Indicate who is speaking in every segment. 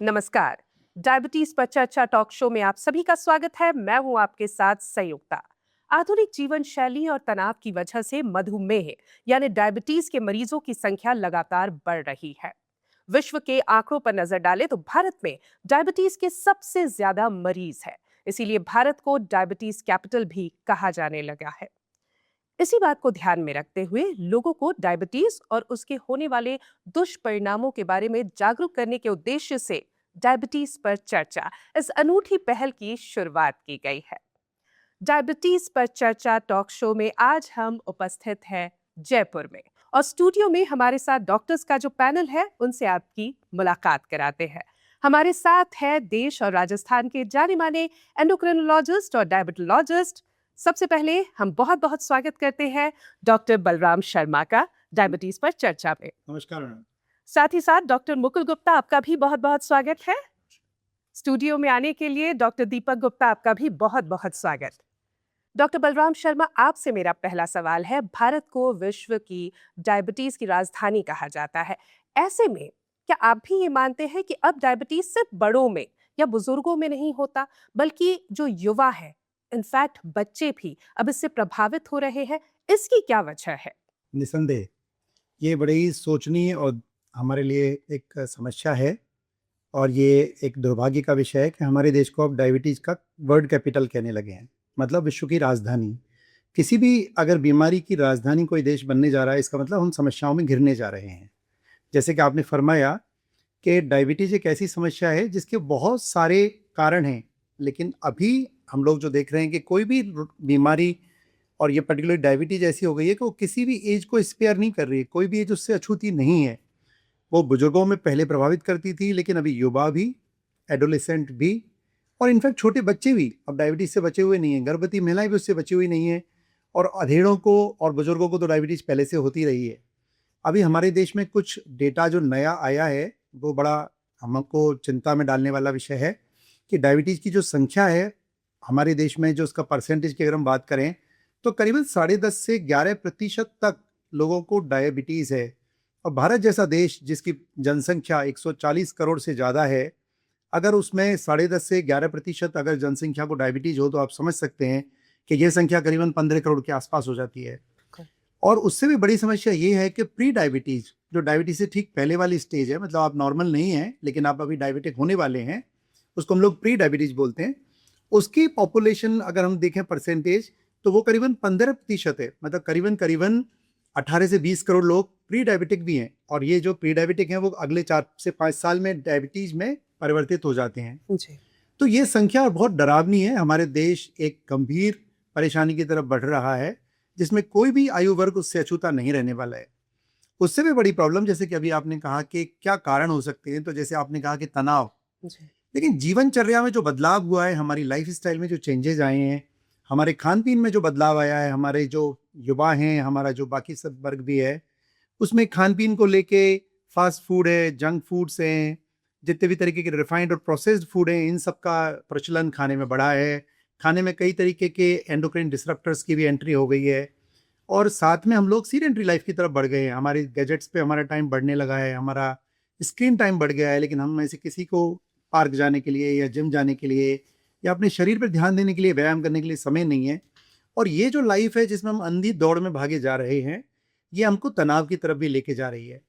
Speaker 1: नमस्कार। डायबिटीज पर चर्चा टॉक शो में आप सभी का स्वागत है। मैं हूं आपके साथ संयुक्ता। आधुनिक जीवन शैली और तनाव की वजह से मधुमेह यानी डायबिटीज के मरीजों की संख्या लगातार बढ़ रही है। विश्व के आंकड़ों पर नजर डालें तो भारत में डायबिटीज के सबसे ज्यादा मरीज है। इसीलिए भारत को डायबिटीज कैपिटल भी कहा जाने लगा है। इसी बात को ध्यान में रखते हुए लोगों को डायबिटीज और उसके होने वाले दुष्परिणामों के बारे में जागरूक करने के उद्देश्य से डायबिटीज पर चर्चा इस अनूठी पहल की शुरुआत की गई है। डायबिटीज पर चर्चा टॉक शो में आज हम उपस्थित हैं जयपुर में और स्टूडियो में हमारे साथ डॉक्टर्स का जो पैनल है उनसे आपकी मुलाकात कराते हैं। हमारे साथ है देश और राजस्थान के जाने माने एंडोक्रिनोलॉजिस्ट और डायबिटोलॉजिस्ट। सबसे पहले हम बहुत बहुत स्वागत करते हैं डॉक्टर बलराम शर्मा का डायबिटीज पर चर्चा में।
Speaker 2: नमस्कार मैडम।
Speaker 1: साथ ही साथ डॉक्टर मुकुल गुप्ता, आपका भी बहुत बहुत स्वागत है। स्टूडियो में आने के लिए डॉक्टर दीपक गुप्ता, आपका भी बहुत बहुत स्वागत। डॉक्टर बलराम शर्मा, आपसे मेरा पहला सवाल है। भारत को विश्व की डायबिटीज की राजधानी कहा जाता है। ऐसे में क्या आप भी ये मानते हैं कि अब डायबिटीज सिर्फ बड़ों में या बुजुर्गों में नहीं होता, बल्कि जो युवा है, इनफैक्ट बच्चे भी अब इससे प्रभावित हो रहे हैं? इसकी क्या वजह है?
Speaker 2: निसंदेह ये बड़ी सोचनीय और हमारे लिए एक समस्या है और ये एक दुर्भाग्य का विषय है कि हमारे देश को अब डायबिटीज़ का वर्ल्ड कैपिटल कहने लगे हैं, मतलब विश्व की राजधानी। किसी भी अगर बीमारी की राजधानी कोई देश बनने जा रहा है, इसका मतलब हम समस्याओं में घिरने जा रहे हैं। जैसे कि आपने फरमाया कि डायबिटीज़ एक ऐसी समस्या है जिसके बहुत सारे कारण हैं, लेकिन अभी हम लोग जो देख रहे हैं कि कोई भी बीमारी और ये पर्टिकुलर डायबिटीज़ ऐसी हो गई है कि वो किसी भी एज को स्पेयर नहीं कर रही है, कोई भी एज उससे अछूती नहीं है। वो बुजुर्गों में पहले प्रभावित करती थी, लेकिन अभी युवा भी, एडोलेसेंट भी और इनफैक्ट छोटे बच्चे भी अब डायबिटीज़ से बचे हुए नहीं हैं, गर्भवती महिलाएं भी उससे बची हुई नहीं हैं और अधेड़ों को और बुजुर्गों को तो डायबिटीज़ पहले से होती रही है। अभी हमारे देश में कुछ डेटा जो नया आया है, वो बड़ा हमको चिंता में डालने वाला विषय है कि डायबिटीज़ की जो संख्या है हमारे देश में, जो उसका परसेंटेज की अगर हम बात करें तो करीबन 10.5 से 11% तक लोगों को डायबिटीज़ है। और भारत जैसा देश जिसकी जनसंख्या 140 करोड़ से ज़्यादा है, अगर उसमें 10.5 से 11% अगर जनसंख्या को डायबिटीज़ हो तो आप समझ सकते हैं कि यह संख्या करीबन 15 करोड़ के आसपास हो जाती है। और उससे भी बड़ी समस्या ये है कि प्री डायबिटीज़, जो डायबिटीज़ से ठीक पहले वाली स्टेज है, मतलब आप नॉर्मल नहीं हैं लेकिन आप अभी डायबिटिक होने वाले हैं, उसको हम लोग प्री डायबिटीज़ बोलते हैं। उसकी पॉपुलेशन अगर हम देखें परसेंटेज तो वो करीबन 15% है, मतलब करीबन 18 से 20 करोड़ लोग प्री डायबिटिक भी हैं और ये जो प्री डायबिटिक हैं वो अगले 4 से 5 साल में डायबिटीज़ में परिवर्तित हो जाते हैं
Speaker 1: जी।
Speaker 2: तो ये संख्या बहुत डरावनी है। हमारे देश एक गंभीर परेशानी की तरफ बढ़ रहा है जिसमें कोई भी आयु वर्ग उससे अछूता नहीं रहने वाला है। उससे भी बड़ी प्रॉब्लम, जैसे कि अभी आपने कहा कि क्या कारण हो सकते हैं, तो जैसे आपने कहा कि तनाव, लेकिन जीवनचर्या में जो बदलाव हुआ है, हमारी लाइफ स्टाइल में जो चेंजेज आए हैं, हमारे खान पीन में जो बदलाव आया है, हमारे जो युवा हैं, हमारा जो बाकी सब वर्ग भी है, उसमें खान पीन को लेके फास्ट फूड है, जंक फूड्स हैं, जितने भी तरीके के रिफाइंड और प्रोसेस्ड फूड हैं, इन सब का प्रचलन खाने में बढ़ा है। खाने में कई तरीके के एंडोक्राइन डिसरप्टर्स की भी एंट्री हो गई है और साथ में हम लोग सीडेंटरी लाइफ की तरफ बढ़ गए हैं। हमारे गैजेट्स पे हमारा टाइम बढ़ने लगा है, हमारा स्क्रीन टाइम बढ़ गया है, लेकिन हम में से किसी को पार्क जाने के लिए या जिम जाने के लिए या अपने शरीर पर ध्यान देने के लिए, व्यायाम करने के लिए समय नहीं है। और ये जो लाइफ है जिसमें हम अंधी दौड़ में भागे जा रहे हैं, ये हमको तनाव की तरफ भी लेके जा रही है।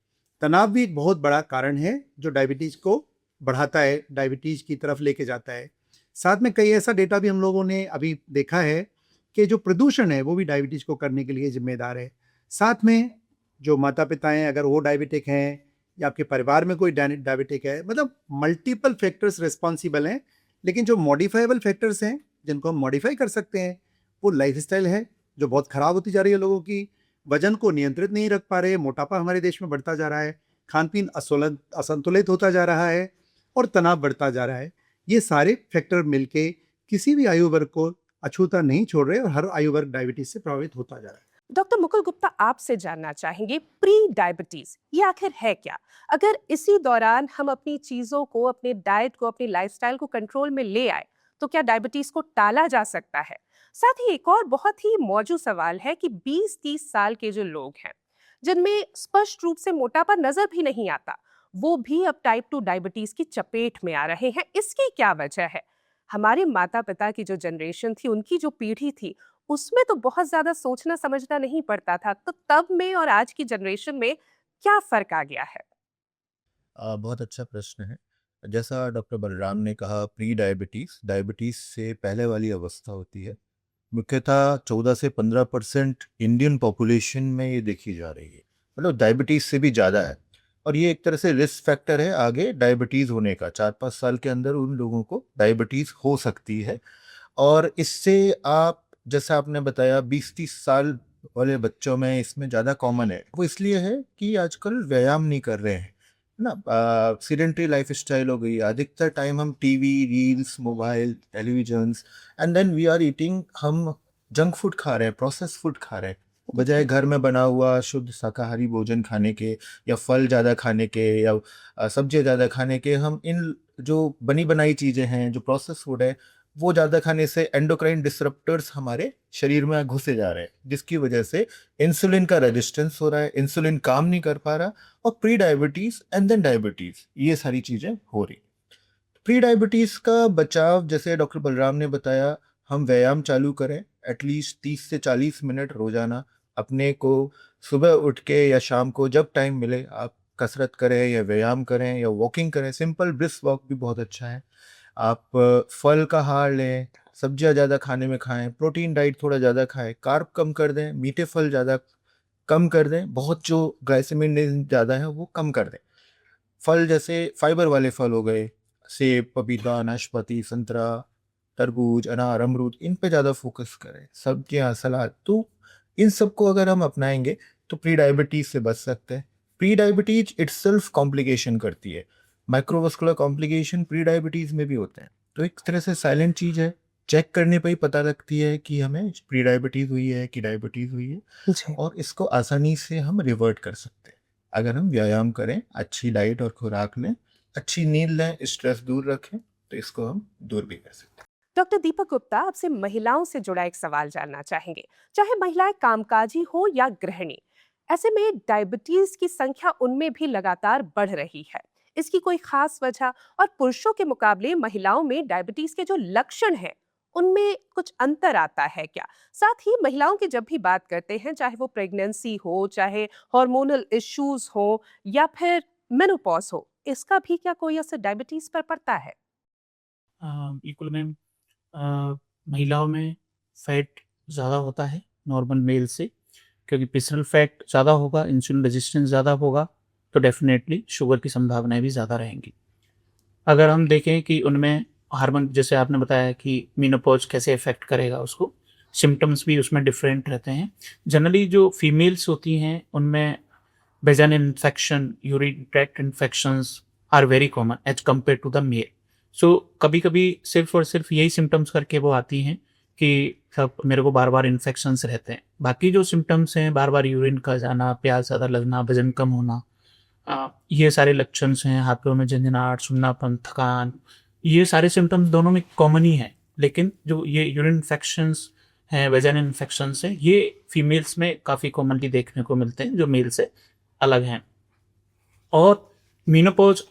Speaker 2: तनाव भी एक बहुत बड़ा कारण है जो डायबिटीज़ को बढ़ाता है, डायबिटीज़ की तरफ लेके जाता है। साथ में कई ऐसा डेटा भी हम लोगों ने अभी देखा है कि जो प्रदूषण है वो भी डायबिटीज़ को करने के लिए जिम्मेदार है। साथ में जो माता पिता हैं, अगर वो डायबिटिक हैं या आपके परिवार में कोई डायबिटिक है, मतलब मल्टीपल फैक्टर्स रिस्पॉन्सिबल हैं। लेकिन जो मॉडिफाइबल फैक्टर्स हैं जिनको हम मॉडिफाई कर सकते हैं, वो लाइफस्टाइल है जो बहुत ख़राब होती जा रही है लोगों की, वजन को नियंत्रित नहीं रख पा रहे, मोटापा हमारे देश में बढ़ता जा रहा है, खान पीन असंतुलित होता जा रहा है और तनाव बढ़ता जा रहा है। ये सारे फैक्टर मिलके किसी भी आयु वर्ग को अछूता नहीं छोड़ रहे और हर आयु वर्ग डायबिटीज से प्रभावित होता जा रहा है।
Speaker 1: डॉक्टर मुकुल गुप्ता, आपसे जानना चाहेंगे प्री डायबिटीज ये आखिर है क्या? अगर इसी दौरान हम अपनी चीजों को, अपने डाइट को, अपनी लाइफस्टाइल को कंट्रोल में ले आए तो क्या डायबिटीज को टाला जा सकता है? साथ ही एक और बहुत ही मौजूद सवाल है कि 20-30 साल के जो लोग हैं जिनमें स्पष्ट रूप से मोटापा नजर भी नहीं आता, वो भी अब टाइप 2 डायबिटीज की चपेट में आ रहे हैं। इसकी क्या वजह है? हमारे माता पिता की जो जनरेशन थी, उनकी जो पीढ़ी थी, उसमें तो बहुत ज्यादा सोचना समझना नहीं पड़ता था। तो तब में और आज की जनरेशन में क्या फर्क आ गया है?
Speaker 3: बहुत अच्छा प्रश्न है। जैसा डॉक्टर बलराम ने कहा, प्री डायबिटीज़, डायबिटीज़ से पहले वाली अवस्था होती है। मुख्यतः 14 से 15% इंडियन पॉपुलेशन में ये देखी जा रही है। मतलब डायबिटीज़ से भी ज़्यादा है और ये एक तरह से रिस्क फैक्टर है आगे डायबिटीज़ होने का। 4-5 साल के अंदर उन लोगों को डायबिटीज़ हो सकती है और इससे आप, जैसा आपने बताया, 20-30 साल वाले बच्चों में इसमें ज़्यादा कॉमन है। वो इसलिए है कि आजकल व्यायाम नहीं कर रहे हैं ना। सीडेंटरी लाइफ स्टाइल हो गई। अधिकतर टाइम हम TV, reels, mobile, televisions and then we are eating. हम जंक फूड खा रहे हैं, प्रोसेस फूड खा रहे हैं, बजाय घर में बना हुआ शुद्ध शाकाहारी भोजन खाने के, या फल ज़्यादा खाने के, या सब्जियाँ ज़्यादा खाने के। हम इन जो बनी बनाई चीज़ें हैं, जो प्रोसेस फूड है, वो ज़्यादा खाने से एंडोक्राइन डिसरप्टर्स हमारे शरीर में घुसे जा रहे हैं, जिसकी वजह से इंसुलिन का रेजिस्टेंस हो रहा है, इंसुलिन काम नहीं कर पा रहा और pre diabetes and then diabetes, ये सारी चीज़ें हो रही। प्री डायबिटीज़ का बचाव, जैसे डॉक्टर बलराम ने बताया, हम व्यायाम चालू करें। एटलीस्ट 30 से 40 मिनट रोजाना अपने को सुबह उठ के या शाम को जब टाइम मिले आप कसरत करें या व्यायाम करें या वॉकिंग करें। सिंपल ब्रिस्क वॉक भी बहुत अच्छा है। आप फल का आहार लें, सब्जियां ज़्यादा खाने में खाएं, प्रोटीन डाइट थोड़ा ज़्यादा खाएं, कार्ब कम कर दें, मीठे फल ज़्यादा कम कर दें, बहुत जो ग्लाइसेमिक ज़्यादा है वो कम कर दें। फल जैसे फाइबर वाले फल हो गए, सेब, पपीता, नाशपाती, संतरा, तरबूज, अनार, अमरूद, इन पे ज़्यादा फोकस करें। सब्जियां, सलाद, तो इन सबको अगर हम अपनाएंगे तो प्री डायबिटीज़ से बच सकते हैं। प्री डायबिटीज इटसेल्फ कॉम्प्लिकेशन करती है। माइक्रोवास्कुलर कॉम्प्लिकेशन प्री डायबिटीज़ में भी होते हैं। तो एक तरह से साइलेंट चीज़ है, चेक करने पर ही पता लगती है कि हमें प्री डायबिटीज़ हुई है कि डायबिटीज़ हुई है,
Speaker 1: जी।
Speaker 3: और इसको आसानी से हम रिवर्ट कर सकते हैं अगर हम व्यायाम करें, अच्छी डाइट और खुराक लें, अच्छी नींद लें, स्ट्रेस दूर रखें, तो इसको हम दूर भी कर सकते हैं।
Speaker 1: डॉक्टर दीपक गुप्ता, आपसे महिलाओं से जुड़ा एक सवाल जानना चाहेंगे। चाहे महिलाएं कामकाजी हो या गृहिणी, ऐसे में डायबिटीज की संख्या उनमें भी लगातार बढ़ रही है। इसकी कोई खास वजह, और पुरुषों के मुकाबले महिलाओं में डायबिटीज के जो लक्षण हैं, उनमें कुछ अंतर आता है क्या? साथ ही महिलाओं की जब भी बात करते हैं, चाहे वो प्रेगनेंसी हो, चाहे हार्मोनल इश्यूज हो, या फिर मेनोपॉज हो, इसका भी क्या कोई असर डायबिटीज पर पड़ता है?
Speaker 4: बिल्कुल मैम। अ, महिलाओं में फैट ज़्यादा होता है नॉर्मल मेल से, क्योंकि विसरल फैट ज़्यादा होगा, इंसुलिन रेजिस्टेंस ज़्यादा होगा, तो डेफ़िनेटली शुगर की संभावनाएँ भी ज़्यादा रहेंगी। अगर हम देखें कि उनमें हार्मोन, जैसे आपने बताया कि मेनोपॉज़ कैसे इफ़ेक्ट करेगा उसको, सिम्पटम्स भी उसमें डिफरेंट रहते हैं। जनरली जो फीमेल्स होती हैं, उनमें vaginal infection, urine tract infections are very common as compare to the male. So कभी-कभी सिर्फ़ और सिर्फ़ यही सिम्पटम्स करके वो आती हैं कि सब मेरे को बार-बार इन्फेक्शंस रहते हैं। बाकी जो सिम्पटम्स हैं, बार-बार यूरिन का जाना, प्यास ज़्यादा लगना, वज़न कम होना, ये सारे लक्षण्स हैं, हाथों में झनझनाहट, सुन्नापन, थकान, ये सारे सिम्पटम्स दोनों में कॉमन ही हैं। लेकिन जो ये यूरिन इन्फेक्शंस हैं, वेजाइनल इन्फेक्शंस हैं, ये फीमेल्स में काफ़ी कॉमनली देखने को मिलते हैं, जो मेल से अलग हैं। और मेनोपॉज़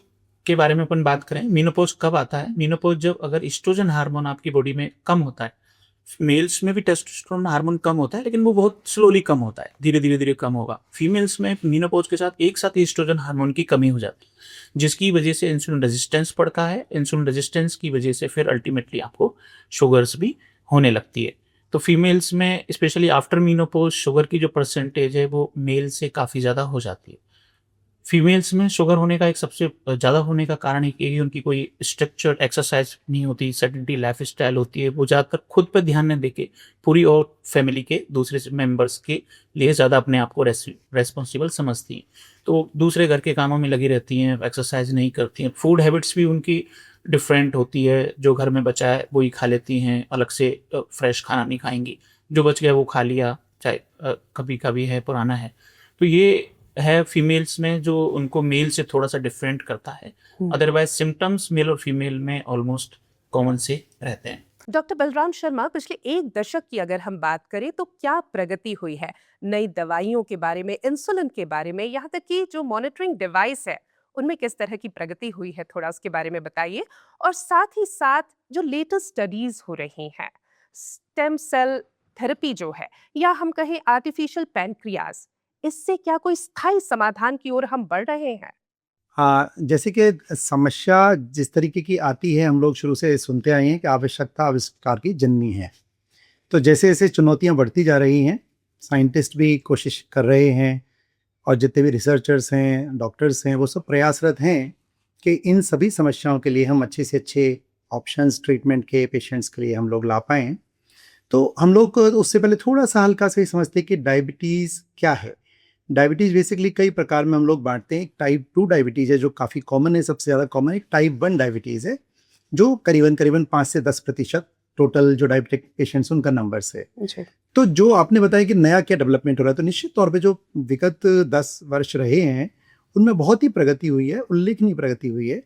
Speaker 4: के बारे में अपन बात करें, मेनोपॉज़ कब आता है? मेनोपॉज़ जब अगर एस्ट्रोजन हार्मोन आपकी बॉडी में कम होता है। मेल्स में भी टेस्टोस्टेरोन हार्मोन कम होता है, लेकिन वो बहुत स्लोली कम होता है, धीरे-धीरे कम होगा। फीमेल्स में मेनोपॉज़ के साथ एक साथ एस्ट्रोजन हार्मोन की कमी हो जाती है, जिसकी वजह से इंसुलिन रेजिस्टेंस बढ़ता है। इंसुलिन रेजिस्टेंस की वजह से फिर अल्टीमेटली आपको शुगर्स भी होने लगती है। तो फीमेल्स में स्पेशली आफ्टर मेनोपॉज़ शुगर की जो परसेंटेज है, वो मेल से काफ़ी ज़्यादा हो जाती है। फीमेल्स में शुगर होने का एक सबसे ज़्यादा होने का कारण एक ये है कि उनकी कोई स्ट्रक्चर्ड एक्सरसाइज नहीं होती, सेडेंटरी लाइफ़स्टाइल होती है। वो ज़्यादातर खुद पे ध्यान नहीं देके पूरी और फैमिली के दूसरे मेंबर्स के लिए ज़्यादा अपने आप को रेस्पॉन्सिबल समझती हैं। तो दूसरे घर के कामों में लगी रहती हैं, एक्सरसाइज नहीं करती हैं। फूड हैबिट्स भी उनकी डिफरेंट होती है, जो घर में बचा है वही खा लेती हैं, अलग से फ्रेश खाना नहीं खाएँगी। जो बच गया वो खा लिया, चाहे कभी-कभी है, पुराना है। तो ये है फीमेल्स में जो उनको मेल से थोड़ा-सा डिफरेंट करता है। अदरवाइज़ सिम्पटम्स मेल और फीमेल में ऑलमोस्ट कॉमन से रहते हैं।
Speaker 1: डॉक्टर बलराम शर्मा, पिछले 1 दशक की अगर हम बात करें तो क्या प्रगति हुई है? नई दवाइयों के बारे में, इंसुलिन के बारे में, यहाँ तक कि जो मॉनिटरिंग डिवाइस है, उनमें किस तरह की प्रगति हुई है, थोड़ा उसके बारे में बताइए। और साथ ही साथ जो लेटेस्ट स्टडीज हो रही हैं, स्टेम सेल थेरेपी जो है, या हम कहें आर्टिफिशियल पैनक्रियाज, इससे क्या कोई स्थायी समाधान की ओर हम बढ़ रहे हैं?
Speaker 2: हाँ, जैसे कि समस्या जिस तरीके की आती है, हम लोग शुरू से सुनते आए हैं कि आवश्यकता आविष्कार की जननी है। तो जैसे-जैसे चुनौतियाँ बढ़ती जा रही हैं, साइंटिस्ट भी कोशिश कर रहे हैं और जितने भी रिसर्चर्स हैं, डॉक्टर्स हैं, वो सब प्रयासरत हैं कि इन सभी समस्याओं के लिए हम अच्छे से अच्छे ऑप्शंस ट्रीटमेंट के पेशेंट्स के लिए हम लोग ला पाएँ। तो हम लोग को उससे पहले थोड़ा-सा हल्का सा ये समझते हैं कि डायबिटीज़ क्या है? डायबिटीज़ बेसिकली कई प्रकार में हम लोग बाँटते हैं। एक टाइप 2 डायबिटीज़ है जो काफ़ी कॉमन है, सबसे ज़्यादा कॉमन। एक टाइप 1 डायबिटीज़ है, जो करीबन-करीबन 5 से 10% टोटल जो डायबिटिक पेशेंट्स उनका नंबर्स है।
Speaker 1: जी।
Speaker 2: तो जो आपने बताया कि नया क्या डेवलपमेंट हो रहा है, तो निश्चित तौर पे जो विगत 10 वर्ष रहे हैं, उनमें बहुत ही प्रगति हुई है, उल्लेखनीय प्रगति हुई है।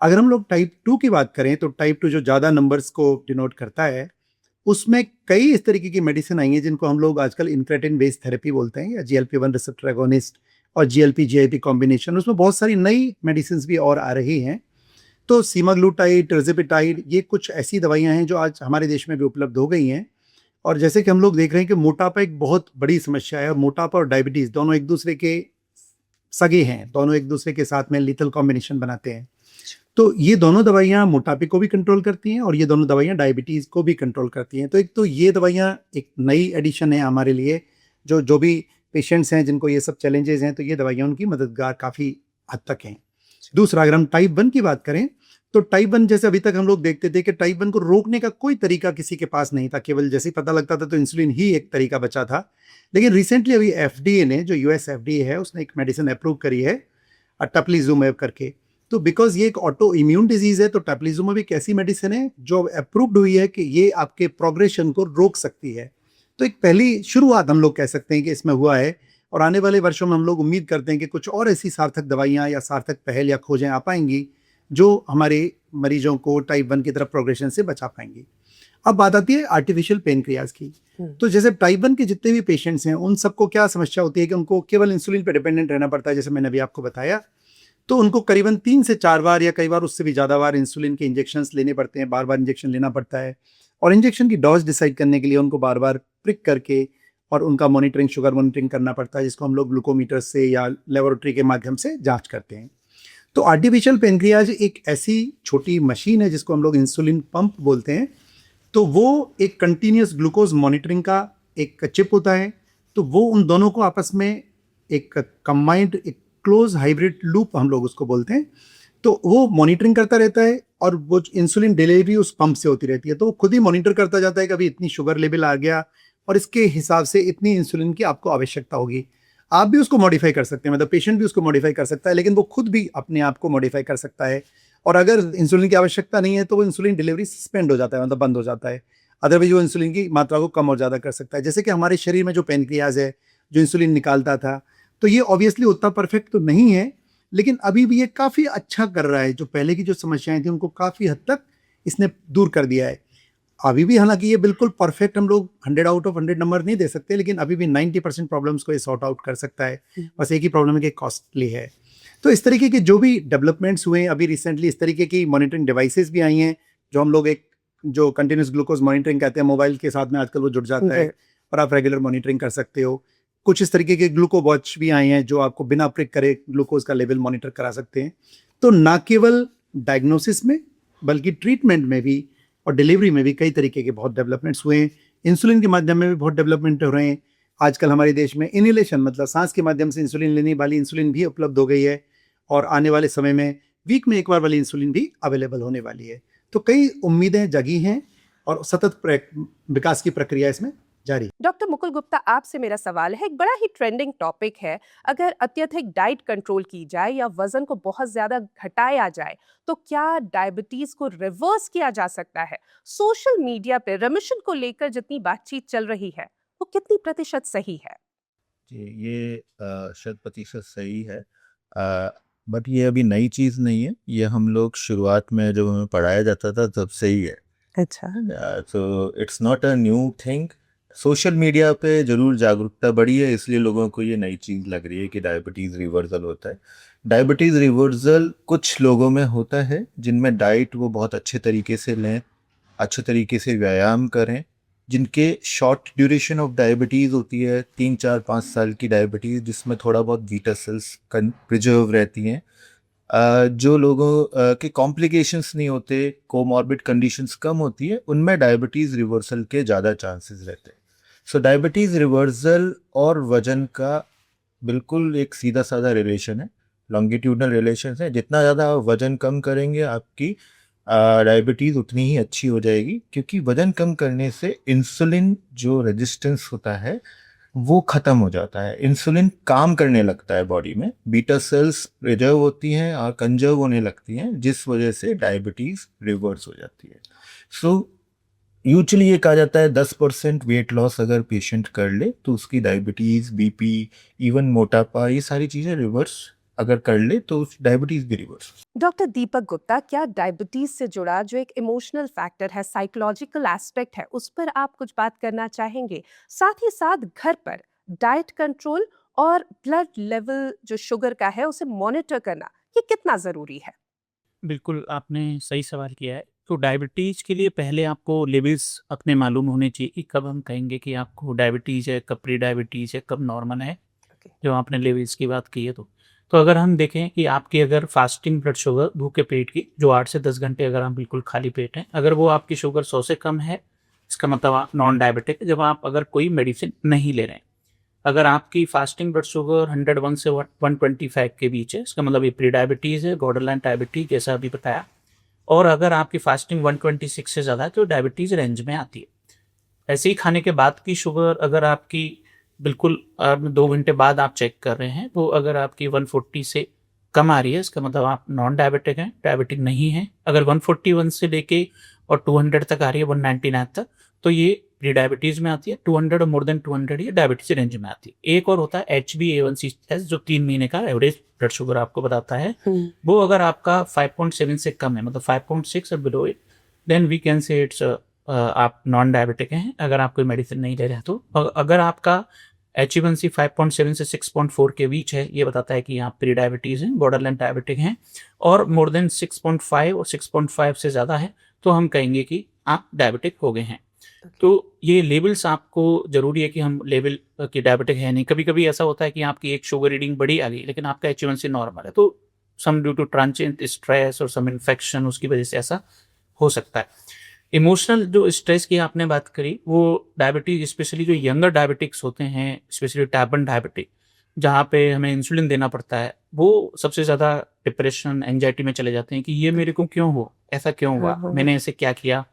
Speaker 2: अगर हम लोग टाइप 2 की बात करें, तो टाइप 2 जो ज़्यादा नंबर्स को डिनोट करता है, उसमें कई इस तरीके की मेडिसिन आई हैं जिनको हम लोग आजकल इंक्रेटिन बेस्ड थेरेपी बोलते हैं, या जीएलपी-1 रिसेप्टर एगोनिस्ट और जीएलपी-जीआईपी कॉम्बिनेशन। उसमें बहुत सारी नई मेडिसिन्स भी और आ रही हैं। तो सीमाग्लूटाइड, तिर्ज़ेपिटाइड, ये कुछ ऐसी दवाइयाँ हैं जो आज हमारे देश में भी उपलब्ध हो गई हैं। और जैसे कि हम लोग देख रहे हैं कि मोटापा एक बहुत बड़ी समस्या है, और मोटापा और डायबिटीज़ दोनों एक दूसरे के सगे हैं, दोनों एक दूसरे के साथ में लीथल कॉम्बिनेशन बनाते हैं। तो ये दोनों दवाइयाँ मोटापे को भी कंट्रोल करती हैं और ये दोनों दवाइयाँ डायबिटीज़ को भी कंट्रोल करती हैं। तो एक तो ये दवाइयाँ एक नई एडिशन है हमारे लिए, जो भी पेशेंट्स हैं जिनको ये सब चैलेंजेस हैं, तो ये दवाइयाँ उनकी मददगार काफ़ी हद तक हैं। दूसरा, अगर हम टाइप 1 की बात करें, तो टाइप 1 जैसे अभी तक हम लोग देखते थे कि टाइप 1 को रोकने का कोई तरीका किसी के पास नहीं था, केवल जैसे ही पता लगता था तो इंसुलिन ही एक तरीका बचा था। लेकिन रिसेंटली अभी एफडीए ने, जो यूएस एफडीए है, उसने एक मेडिसिन अप्रूव करी है, टप्लीज़ुमेब करके। तो बिकॉज़ ये एक ऑटो इम्यून डिजीज़ है, तो टप्लीज़ुमेब एक ऐसी मेडिसिन है जो अप्रूव्ड हुई है कि ये आपके प्रोग्रेशन को रोक सकती है। तो एक पहली शुरुआत हम लोग कह सकते हैं कि इसमें हुआ है, और आने वाले वर्षों में हम लोग उम्मीद करते हैं कि कुछ और ऐसी सार्थक दवाइयाँ या सार्थक पहल या खोजें आ पाएँगी, जो हमारे मरीजों को टाइप 1 की तरफ प्रोग्रेशन से बचा पाएँगी। अब बात आती है आर्टिफिशियल पैनक्रियाज़ की। तो जैसे टाइप 1 के जितने भी पेशेंट्स हैं, उन सबको क्या समस्या होती है कि उनको केवल इंसुलिन पे डिपेंडेंट रहना पड़ता है, जैसे मैंने अभी आपको बताया। तो उनको करीबन 3 से 4 बार या कई बार उससे भी ज़्यादा बार इंसुलिन के इंजेक्शंस लेने पड़ते हैं, बार-बार इंजेक्शन लेना पड़ता है। और इंजेक्शन की डोज़ डिसाइड करने के लिए उनको बार-बार प्रिक करके और उनका मॉनिटरिंग, शुगर मॉनिटरिंग करना पड़ता है, जिसको हम लोग ग्लूकोमीटर से या लेबोरेटरी के माध्यम से जाँच करते हैं। तो आर्टिफिशियल पैनक्रियाज़ एक ऐसी छोटी मशीन है जिसको हम लोग इंसुलिन पंप बोलते हैं। तो वो एक कंटीन्यूअस ग्लूकोज मॉनिटरिंग का एक चिप होता है। तो वो उन दोनों को आपस में एक कंबाइंड, एक क्लोज हाइब्रिड लूप हम लोग उसको बोलते हैं। तो वो मॉनिटरिंग करता रहता है और वो इंसुलिन डिलीवरी उस पंप से होती रहती है। तो वो खुद ही मॉनिटर करता जाता है कि अभी इतनी शुगर लेवल आ गया और इसके हिसाब से इतनी इंसुलिन की आपको आवश्यकता होगी। आप भी उसको मॉडिफाई कर सकते हैं, मतलब पेशेंट भी उसको मॉडिफाई कर सकता है, लेकिन वो खुद भी अपने आप को मॉडिफाई कर सकता है। और अगर इंसुलिन की आवश्यकता नहीं है तो वो इंसुलिन डिलीवरी सस्पेंड हो जाता है, मतलब बंद हो जाता है। अदरवाइज वो इंसुलिन की मात्रा को कम और ज़्यादा कर सकता है। जैसे कि हमारे शरीर में जो पैनक्रियाज है, जो इंसुलिन निकालता था, तो ये ऑब्वियसली उतना परफेक्ट तो नहीं है, लेकिन अभी भी ये काफ़ी अच्छा कर रहा है। जो पहले की जो समस्याएं थी उनको काफ़ी हद तक इसने दूर कर दिया है। अभी भी हालांकि ये बिल्कुल परफेक्ट हम लोग 100 आउट ऑफ 100 नंबर नहीं दे सकते, लेकिन अभी भी 90% प्रॉब्लम्स को ये सॉर्ट आउट कर सकता है। बस एक ही प्रॉब्लम है कि कॉस्टली है। तो इस तरीके के जो भी डेवलपमेंट्स हुए हैं अभी रिसेंटली, इस तरीके की मॉनिटरिंग डिवाइसेस भी आई हैं, जो हम लोग एक जो कंटिन्यूस ग्लूकोज मॉनिटरिंग कहते हैं, मोबाइल के साथ में आजकल वो जुड़ जाता है और आप रेगुलर मॉनिटरिंग कर सकते हो। कुछ इस तरीके के ग्लूको वॉच भी आए हैं जो आपको बिना प्रिक करे ग्लूकोज का लेवल मॉनिटर करा सकते हैं। तो ना केवल डायग्नोसिस में बल्कि ट्रीटमेंट में भी और डिलीवरी में भी कई तरीके के बहुत डेवलपमेंट्स हुए हैं। इंसुलिन के माध्यम में भी बहुत डेवलपमेंट हो रहे हैं। आजकल हमारे देश में इनहेलेशन, मतलब सांस के माध्यम से इंसुलिन लेने वाली इंसुलिन भी उपलब्ध हो गई है, और आने वाले समय में वीक में एक बार वाली इंसुलिन भी अवेलेबल होने वाली है। तो कई उम्मीदें जगी हैं और सतत विकास की प्रक्रिया इसमें जारी है।
Speaker 1: डॉक्टर मुकुल गुप्ता, आपसे मेरा सवाल है, एक बड़ा ही ट्रेंडिंग टॉपिक है। अगर अत्यधिक डाइट कंट्रोल की जाए या वजन को बहुत ज्यादा घटाया जाए तो क्या डायबिटीज को रिवर्स किया जा सकता है? सोशल मीडिया पे रेमिशन को लेकर जितनी बातचीत चल रही है वो कितनी प्रतिशत सही है?
Speaker 3: जी, ये 100% सही है। बट ये अभी नई चीज़ नहीं है, ये हम लोग शुरुआत में जब हमें पढ़ाया जाता था तब से ही है।
Speaker 1: अच्छा।
Speaker 3: So it's not a new thing. Social media पे ज़रूर जागरूकता बढ़ी है, इसलिए लोगों को ये नई चीज़ लग रही है कि डायबिटीज़ रिवर्सल होता है। डायबिटीज़ रिवर्सल कुछ लोगों में होता है जिनमें डाइट वो बहुत अच्छे तरीके से लें, अच्छे तरीके से व्यायाम करें, जिनके शॉर्ट ड्यूरेशन ऑफ डायबिटीज़ होती है 3, 4, 5 साल की डायबिटीज़ जिसमें थोड़ा बहुत बीटा सेल्स प्रिजर्व रहती हैं। जो लोगों के कॉम्प्लिकेशंस नहीं होते, कोमॉर्बिड कंडीशंस कम होती है, उनमें डायबिटीज़ रिवर्सल के ज़्यादा चांसेस रहते हैं। सो डायबिटीज़ रिवर्सल और वजन का बिल्कुल एक सीधा साधा रिलेशन है, लॉन्गिट्यूडनल रिलेशन है। जितना ज़्यादा आप वजन कम करेंगे आपकी डायबिटीज़ उतनी ही अच्छी हो जाएगी, क्योंकि वजन कम करने से इंसुलिन जो रेजिस्टेंस होता है वो ख़त्म हो जाता है, इंसुलिन काम करने लगता है बॉडी में, बीटा सेल्स रिजर्व होती हैं और कंजर्व होने लगती हैं, जिस वजह से डायबिटीज़ रिवर्स हो जाती है। सो यूजुअली ये कहा जाता है 10% वेट लॉस अगर पेशेंट कर ले तो उसकी डायबिटीज़, बीपी, इवन मोटापा, ये सारी चीज़ें रिवर्स अगर कर ले तो डायबिटीज़ भी रिवर्स।
Speaker 1: डॉक्टर दीपक गुप्ता, क्या डायबिटीज से जुड़ा जो एक इमोशनल फैक्टर है, साइकोलॉजिकल एस्पेक्ट है, उस पर आप कुछ बात करना चाहेंगे? साथ ही साथ घर पर डाइट कंट्रोल और ब्लड लेवल जो शुगर का है उसे मॉनिटर करना, ये कितना जरूरी है?
Speaker 4: बिल्कुल, आपने सही सवाल किया है। तो डायबिटीज़ के लिए पहले आपको लेवल्स अपने मालूम होने चाहिए कि कब हम कहेंगे कि आपको डायबिटीज़ है, कब प्री डायबिटीज़ है, कब नॉर्मल है,
Speaker 1: Okay.
Speaker 4: जो आपने लेवल्स की बात की है तो। तो अगर हम देखें कि आपकी अगर फास्टिंग ब्लड शुगर भूखे पेट की जो 8 से 10 घंटे अगर आप बिल्कुल खाली पेट हैं, अगर वो आपकी शुगर 100 से कम है, इसका मतलब आप नॉन डायबिटिक है, जब आप अगर कोई मेडिसिन नहीं ले रहे हैं। अगर आपकी फास्टिंग ब्लड शुगर 101 से 125 के बीच है, इसका मतलब ये प्री डायबिटीज़ है, बॉर्डरलाइन डायबिटीज़ जैसा अभी बताया। और अगर आपकी फास्टिंग 126 से ज़्यादा है तो डायबिटीज़ रेंज में आती है। ऐसे ही खाने के बाद की शुगर अगर आपकी बिल्कुल 2 घंटे बाद आप चेक कर रहे हैं, तो अगर आपकी 140 से कम आ रही है, इसका मतलब आप नॉन डायबिटिक हैं, डायबिटिक नहीं हैं। अगर 141 से लेके और 200 तक आ रही है, 199 तक, तो ये प्री डायबिटीज़ में आती है। 200 और मोर देन 200 ये डायबिटीज़ रेंज में आती है। एक और होता है HbA1c टेस्ट, जो 3 महीने का एवरेज ब्लड शुगर आपको बताता है। वो अगर आपका 5.7 से कम है, मतलब 5.6 और below it, then we can say it's आप नॉन डायबिटिक हैं, अगर आप कोई मेडिसिन नहीं ले रहे हैं तो। अगर आपका HbA1c 5.7 से 6.4 के बीच है, ये बताता है कि आप प्री डायबिटीज़ हैं, बॉर्डरलाइन डायबिटिक हैं। और मोर देन 6.5 और 6.5 से ज़्यादा है तो हम कहेंगे कि आप डायबिटिक हो गए हैं। तो ये लेवल्स आपको ज़रूरी है कि हम लेवल कि डायबिटिक है नहीं। कभी-कभी ऐसा होता है कि आपकी एक शुगर रीडिंग बड़ी आ गई, लेकिन आपका HbA1c नॉर्मल है, तो सम ड्यू टू ट्रांजिएंट स्ट्रेस और सम इन्फेक्शन, उसकी वजह से ऐसा हो सकता है। इमोशनल जो स्ट्रेस की आपने बात करी, वो डायबिटीज़ स्पेशली जो यंगर डायबिटिक्स होते हैं, स्पेशली टाइप 1 डायबिटिक, जहाँ पे हमें इंसुलिन देना पड़ता है, वो सबसे ज़्यादा डिप्रेशन, एंग्जायटी में चले जाते हैं कि ये मेरे को क्यों हुआ? ऐसा क्यों हुआ? मैंने ऐसे क्या किया?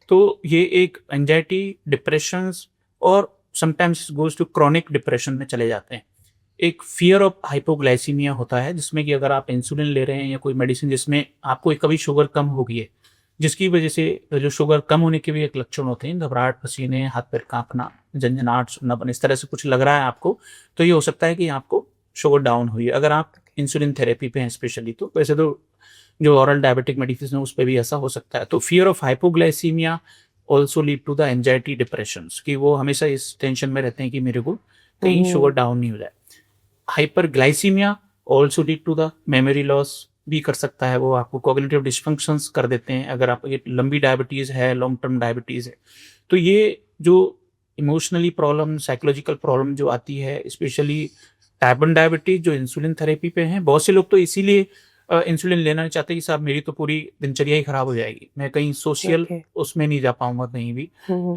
Speaker 4: तो ये एक एंग्जायटी, डिप्रेशंस और sometimes goes to chronic depression में चले जाते हैं। एक फ़ियर ऑफ हाइपोग्लाइसीमिया होता है, जिसमें कि अगर आप इंसुलिन ले रहे हैं या कोई मेडिसिन जिसमें आपको कभी शुगर कम हो गई है, जिसकी वजह से जो शुगर कम होने के भी एक लक्षण होते हैं, घबराहट, पसीने, हाथ-पैर काँपना, झंझनाहट, सूनापन, इस तरह से कुछ लग रहा है आपको, तो ये हो सकता है कि आपको शुगर डाउन हुई है। अगर आप इंसुलिन थेरेपी पे हैं स्पेशली, तो वैसे तो जो ओरल डायबिटिक मेडिसिन है उस पे भी ऐसा हो सकता है। तो fear of hypoglycemia also lead to the anxiety, depressions, कि वो हमेशा इस टेंशन में रहते हैं कि मेरे को कहीं शुगर डाउन नहीं हो जाए। Hyperglycemia also lead to the memory loss भी कर सकता है, वो आपको कॉग्निटिव डिस्फंक्शंस कर देते हैं अगर आप ये लंबी डायबिटीज़ है, लॉन्ग टर्म डायबिटीज़ है। तो ये जो इमोशनली प्रॉब्लम, साइकोलॉजिकल प्रॉब्लम जो आती है, स्पेशली टाइप 1 डायबिटीज़ जो इंसुलिन थेरेपी पे हैं, बहुत से लोग तो इसीलिए इंसुलिन लेना नहीं चाहते कि साहब मेरी तो पूरी दिनचर्या ही खराब हो जाएगी, मैं कहीं सोशल उसमें नहीं जा पाऊँगा कहीं भी,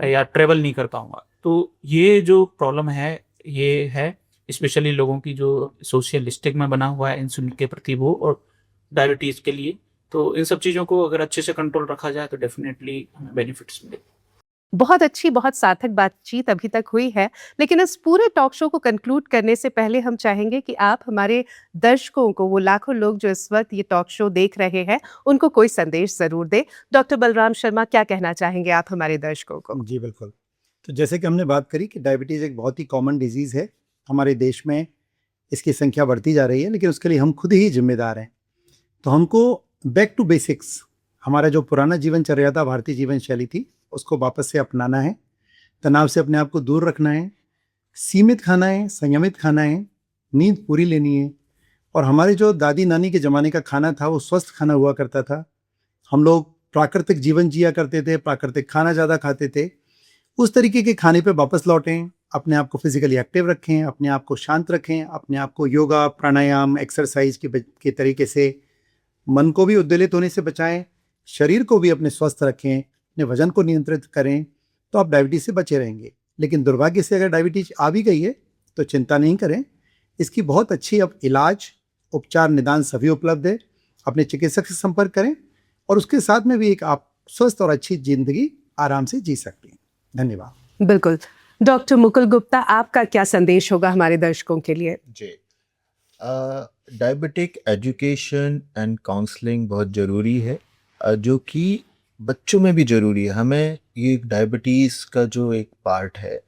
Speaker 4: या ट्रैवल नहीं कर पाऊँगा। तो ये जो प्रॉब्लम है, ये है स्पेशली लोगों की जो सोशल स्टिग्मा बना हुआ है इंसुलिन के प्रति, वो और डायबिटीज़ के लिए। तो इन सब चीज़ों को अगर अच्छे से कंट्रोल रखा जाए तो डेफिनेटली हमें बेनिफिट्स मिलेंगे।
Speaker 1: बहुत अच्छी, बहुत सार्थक बातचीत अभी तक हुई है, लेकिन इस पूरे टॉक शो को कंक्लूड करने से पहले हम चाहेंगे कि आप हमारे दर्शकों को, वो लाखों लोग जो इस वक्त ये टॉक शो देख रहे हैं, उनको कोई संदेश ज़रूर दें। डॉक्टर बलराम शर्मा, क्या कहना चाहेंगे आप हमारे दर्शकों को?
Speaker 2: जी बिल्कुल। तो जैसे कि हमने बात करी कि डायबिटीज़ एक बहुत ही कॉमन डिजीज़ है, हमारे देश में इसकी संख्या बढ़ती जा रही है, लेकिन उसके लिए हम खुद ही जिम्मेदार हैं। तो हमको बैक टू बेसिक्स, हमारा जो पुराना जीवन चर्या था, भारतीय जीवन शैली थी, उसको वापस से अपनाना है। तनाव से अपने आप को दूर रखना है, सीमित खाना है, संयमित खाना है, नींद पूरी लेनी है। और हमारे जो दादी नानी के ज़माने का खाना था वो स्वस्थ खाना हुआ करता था। हम लोग प्राकृतिक जीवन जिया करते थे, प्राकृतिक खाना ज़्यादा खाते थे। उस तरीके के खाने पे वापस लौटें, अपने आप को फिजिकली एक्टिव रखें, अपने आप को शांत रखें, अपने आप को योगा, प्राणायाम, एक्सरसाइज के तरीके से मन को भी उद्वेलित होने से बचाएं, शरीर को भी अपने स्वस्थ रखें, अपने वजन को नियंत्रित करें, तो आप डायबिटीज़ से बचे रहेंगे। लेकिन दुर्भाग्य से अगर डायबिटीज़ आ भी गई है तो चिंता नहीं करें, इसकी बहुत अच्छी अब इलाज, उपचार, निदान सभी उपलब्ध है। अपने चिकित्सक से संपर्क करें और उसके साथ में भी एक आप स्वस्थ और अच्छी जिंदगी आराम से जी सकते हैं। धन्यवाद।
Speaker 1: बिल्कुल। डॉक्टर मुकुल गुप्ता, आपका क्या संदेश होगा हमारे दर्शकों के लिए?
Speaker 3: जी, डायबिटिक एजुकेशन एंड काउंसलिंग बहुत ज़रूरी है, जो कि बच्चों में भी ज़रूरी है। हमें ये डायबिटीज़ का जो एक पार्ट है,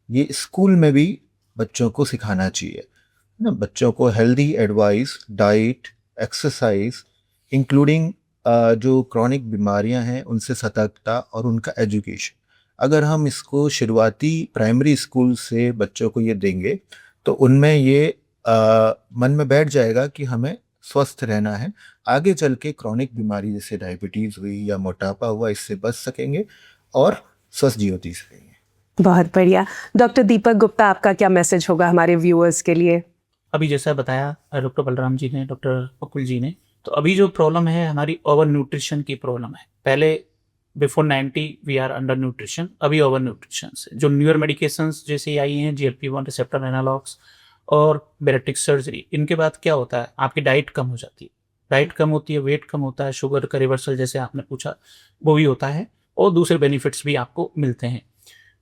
Speaker 3: ये स्कूल में भी बच्चों को सिखाना चाहिए ना। बच्चों को healthy advice, diet, exercise, including जो क्रॉनिक बीमारियां हैं उनसे सतर्कता और उनका एजुकेशन, अगर हम इसको शुरुआती प्राइमरी स्कूल से बच्चों को ये देंगे तो उनमें ये मन में बैठ जाएगा कि हमें स्वस्थ रहना है। आगे चल के क्रॉनिक बीमारी जैसे डायबिटीज़ हुई या मोटापा हुआ, इससे बच सकेंगे और स्वस्थ जीवन जी सकेंगे।
Speaker 1: बहुत बढ़िया। डॉक्टर दीपक गुप्ता, आपका क्या मैसेज होगा हमारे व्यूअर्स के लिए?
Speaker 4: अभी जैसा बताया डॉक्टर बलराम जी ने, डॉक्टर मुकुल जी ने, तो अभी जो प्रॉब्लम है हमारी ओवर न्यूट्रिशन की प्रॉब्लम है। पहले before 90 we are under nutrition, अभी ओवर न्यूट्रिशन से जो न्यूअर मेडिकेशंस जैसे आई हैं, GLP-1 रिसेप्टर एनालॉग्स और बेरेटिक सर्जरी, इनके बाद क्या होता है, आपकी डाइट कम हो जाती है। डाइट कम होती है, वेट कम होता है, शुगर का रिवर्सल जैसे आपने पूछा वो भी होता है, और दूसरे बेनिफिट्स भी आपको मिलते हैं।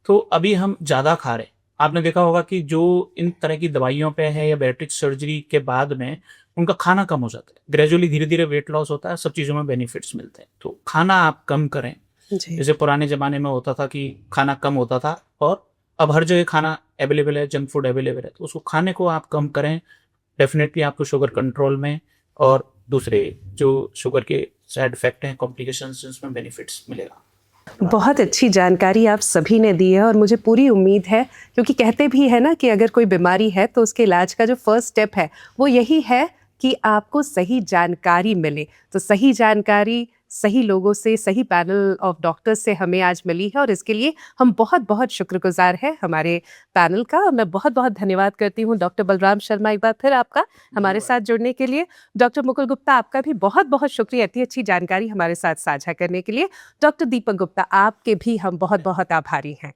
Speaker 4: तो अभी हम ज़्यादा खा रहे हैं। आपने देखा होगा कि जो इन तरह की दवाइयों पे है या बेरेटिक सर्जरी के बाद में उनका खाना कम हो जाता है, ग्रेजुअली धीरे धीरे वेट लॉस होता है, सब चीज़ों में बेनिफिट्स मिलते हैं। तो खाना आप कम करें।
Speaker 1: जी।
Speaker 4: जैसे पुराने ज़माने में होता था कि खाना कम होता था और अब हर जगह खाना अवेलेबल है, जंक फूड अवेलेबल है, तो उसको खाने को आप कम करें। डेफिनेटली आपको शुगर कंट्रोल में और दूसरे जो शुगर के साइड इफेक्ट हैं, कॉम्प्लिकेशंस, उसमें बेनिफिट्स मिलेगा।
Speaker 1: बहुत अच्छी जानकारी आप सभी ने दी है और मुझे पूरी उम्मीद है, क्योंकि कहते भी है ना कि अगर कोई बीमारी है तो उसके इलाज का जो फर्स्ट स्टेप है वो यही है कि आपको सही जानकारी मिले। तो सही जानकारी सही लोगों से, सही पैनल ऑफ डॉक्टर्स से हमें आज मिली है और इसके लिए हम बहुत बहुत शुक्रगुजार हैं हमारे पैनल का। और मैं बहुत बहुत धन्यवाद करती हूँ डॉक्टर बलराम शर्मा, एक बार फिर आपका हमारे साथ जुड़ने के लिए। डॉक्टर मुकुल गुप्ता, आपका भी बहुत बहुत शुक्रिया इतनी अच्छी जानकारी हमारे साथ साझा करने के लिए। डॉक्टर दीपक गुप्ता, आपके भी हम बहुत बहुत आभारी हैं।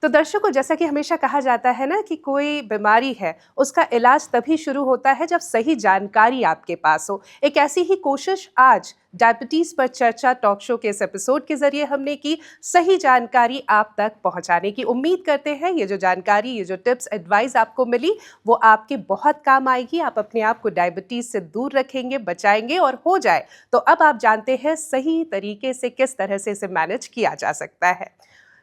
Speaker 1: तो दर्शकों, जैसा कि हमेशा कहा जाता है ना कि कोई बीमारी है उसका इलाज तभी शुरू होता है जब सही जानकारी आपके पास हो। एक ऐसी ही कोशिश आज डायबिटीज पर चर्चा टॉक शो के इस एपिसोड के जरिए हमने की, सही जानकारी आप तक पहुंचाने की। उम्मीद करते हैं ये जो जानकारी, ये जो टिप्स, एडवाइस आपको मिली वो आपके बहुत काम आएगी। आप अपने आप को डायबिटीज से दूर रखेंगे, बचाएंगे, और हो जाए तो अब आप जानते हैं सही तरीके से किस तरह से इसे मैनेज किया जा सकता है।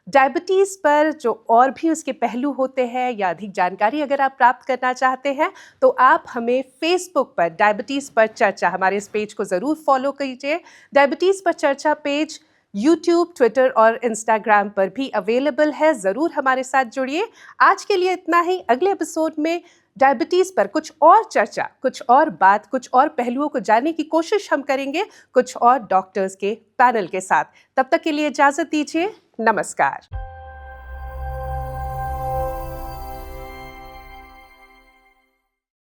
Speaker 1: डायबिटीज़ पर जो और भी उसके पहलू होते हैं या अधिक जानकारी अगर आप प्राप्त करना चाहते हैं तो आप हमें फेसबुक पर डायबिटीज़ पर चर्चा, हमारे इस पेज को ज़रूर फॉलो कीजिए। डायबिटीज़ पर चर्चा पेज यूट्यूब, ट्विटर और इंस्टाग्राम पर भी अवेलेबल है। ज़रूर हमारे साथ जुड़िए। आज के लिए इतना ही। अगले एपिसोड में डायबिटीज़ पर कुछ और चर्चा, कुछ और बात, कुछ और पहलुओं को जानने की कोशिश हम करेंगे कुछ और डॉक्टर्स के पैनल के साथ। तब तक के लिए इजाज़त दीजिए। नमस्कार।